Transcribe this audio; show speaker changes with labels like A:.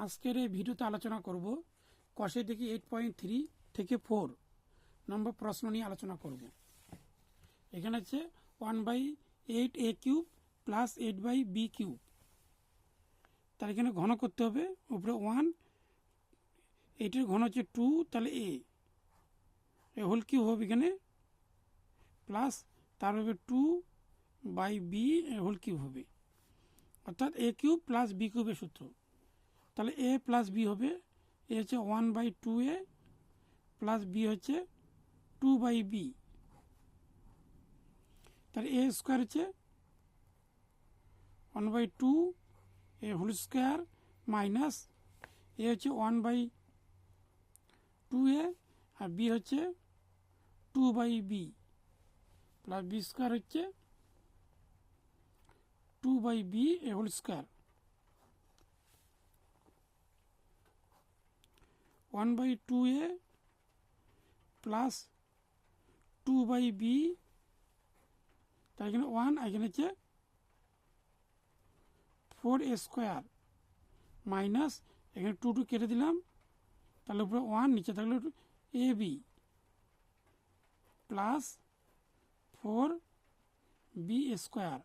A: আজকের এই ভিডিওতে আলোচনা করব কষে দেখি 8.3 থেকে 4 নম্বর প্রশ্ন নিয়ে আলোচনা করব। এখানে হচ্ছে 1/8 a cube plus 8/b cube. তার এখানে ঘন করতে হবে, উপরে 1, এইটার ঘন হচ্ছে 2, তাহলে এ হোল কিউব হবে এখানে, প্লাস তার হবে 2/b হোল কিউব হবে, অর্থাৎ a কিউব প্লাস b কিউবের সূত্র। তাহলে a প্লাস b হবে, এ হচ্ছে 1/2a প্লাস b হচ্ছে 2/b। তাহলে a স্কোয়ার হচ্ছে 1/2 a হোল স্কোয়ার মাইনাস এ হচ্ছে 1/2a আর b হচ্ছে 2/b প্লাস b স্কোয়ার হচ্ছে 2/b a whole square. 1/2a plus 2/b, তার এখানে 1, এখানে হচ্ছে 4a স্কোয়ার মাইনাস এখানে 2 কেটে দিলাম, তাহলে উপরে 1, নিচে থাকলে ab প্লাস 4b স্কোয়ার।